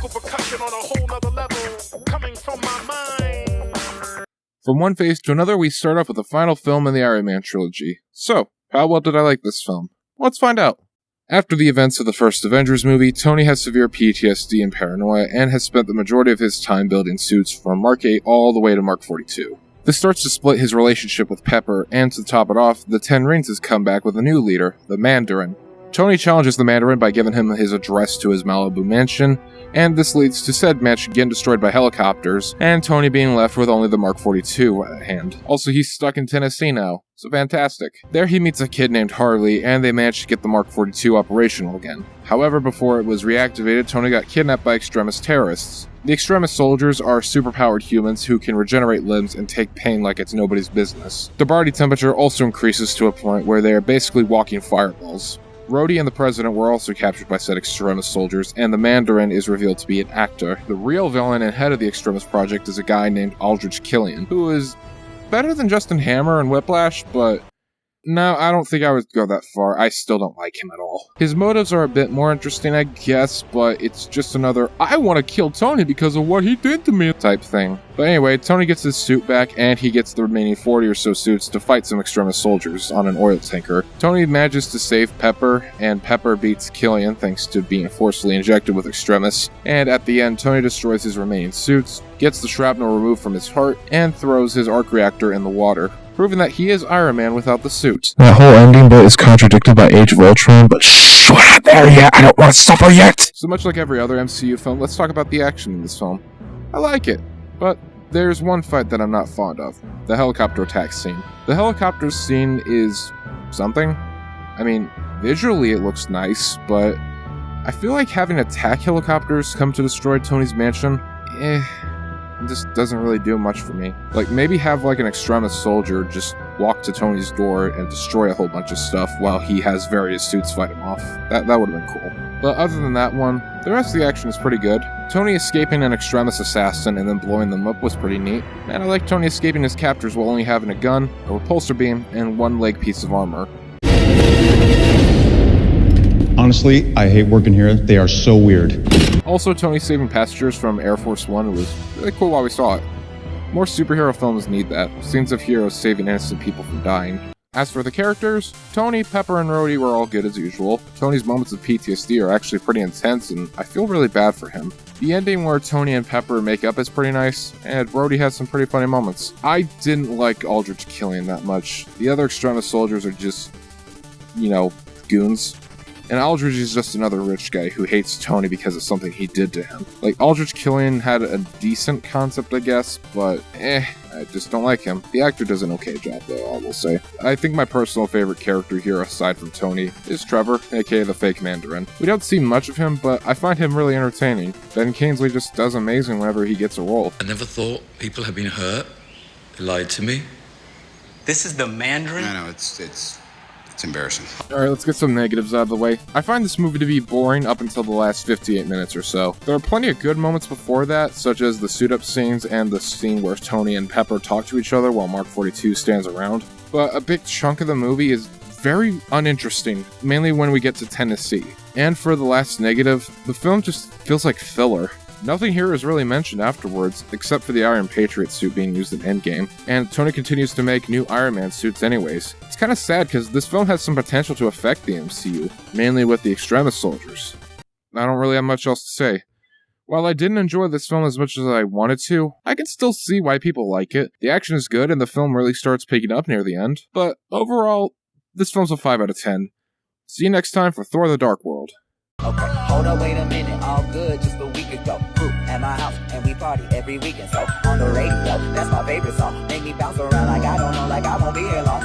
Vocal percussion on a whole nother level, coming from my mind. From one phase to another, we start off with the final film in the Iron Man trilogy. So, how well did I like this film? Let's find out. After the events of the first Avengers movie, Tony has severe PTSD and paranoia, and has spent the majority of his time building suits from Mark 8 all the way to Mark 42. This starts to split his relationship with Pepper, and to top it off, the Ten Rings has come back with a new leader, the Mandarin. Tony challenges the Mandarin by giving him his address to his Malibu mansion, and this leads to said mansion getting destroyed by helicopters, and Tony being left with only the Mark 42 at hand. Also, he's stuck in Tennessee now, so fantastic. There he meets a kid named Harley, and they manage to get the Mark 42 operational again. However, before it was reactivated, Tony got kidnapped by extremist terrorists. The extremist soldiers are superpowered humans who can regenerate limbs and take pain like it's nobody's business. The body temperature also increases to a point where they are basically walking fireballs. Rhodey and the President were also captured by said extremist soldiers, and the Mandarin is revealed to be an actor. The real villain and head of the extremist project is a guy named Aldrich Killian, who is better than Justin Hammer and Whiplash, but no, I don't think I would go that far. I still don't like him at all. His motives are a bit more interesting, I guess, but it's just another, I want to kill Tony because of what he did to me type thing. But anyway, Tony gets his suit back, and he gets the remaining 40 or so suits to fight some extremist soldiers on an oil tanker. Tony manages to save Pepper, and Pepper beats Killian thanks to being forcibly injected with extremists. And at the end, Tony destroys his remaining suits, gets the shrapnel removed from his heart, and throws his arc reactor in the water, proving that he is Iron Man without the suit. That whole ending bit is contradicted by Age of Ultron, but shh, we're not there yet. I don't want to suffer yet. So much like every other MCU film, let's talk about the action in this film. I like it, but there's one fight that I'm not fond of. The helicopter attack scene. The helicopter scene is something. I mean, visually it looks nice, but I feel like having attack helicopters come to destroy Tony's mansion, it just doesn't really do much for me. Like, maybe have like an extremist soldier just walk to Tony's door and destroy a whole bunch of stuff while he has various suits fight him off. That would have been cool. But other than that one, the rest of the action is pretty good. Tony escaping an extremist assassin and then blowing them up was pretty neat. And I like Tony escaping his captors while only having a gun, a repulsor beam, and one leg piece of armor. Honestly, I hate working here. They are so weird. Also, Tony saving passengers from Air Force One was really cool while we saw it. More superhero films need that, scenes of heroes saving innocent people from dying. As for the characters, Tony, Pepper, and Rhodey were all good as usual. Tony's moments of PTSD are actually pretty intense, and I feel really bad for him. The ending where Tony and Pepper make up is pretty nice, and Rhodey has some pretty funny moments. I didn't like Aldrich Killian that much. The other extremist soldiers are just, goons. And Aldrich is just another rich guy who hates Tony because of something he did to him. Like, Aldrich Killian had a decent concept, I guess, but I just don't like him. The actor does an okay job, though, I will say. I think my personal favorite character here, aside from Tony, is Trevor, aka the fake Mandarin. We don't see much of him, but I find him really entertaining. Ben Kingsley just does amazing whenever he gets a role. I never thought people had been hurt. They lied to me. This is the Mandarin? I know, it's embarrassing. Alright, let's get some negatives out of the way. I find this movie to be boring up until the last 58 minutes or so. There are plenty of good moments before that, such as the suit-up scenes and the scene where Tony and Pepper talk to each other while Mark 42 stands around. But a big chunk of the movie is very uninteresting, mainly when we get to Tennessee. And for the last negative, the film just feels like filler. Nothing here is really mentioned afterwards, except for the Iron Patriot suit being used in Endgame, and Tony continues to make new Iron Man suits anyways. It's kind of sad because this film has some potential to affect the MCU, mainly with the extremist soldiers. I don't really have much else to say. While I didn't enjoy this film as much as I wanted to, I can still see why people like it. The action is good and the film really starts picking up near the end, but overall, this film's a 5 out of 10. See you next time for Thor: The Dark World. Okay, hold up, wait a minute, all good, just a week ago. Crew at my house, and we party every weekend. So on the radio, that's my favorite song. Make me bounce around like I don't know, like I won't be here long.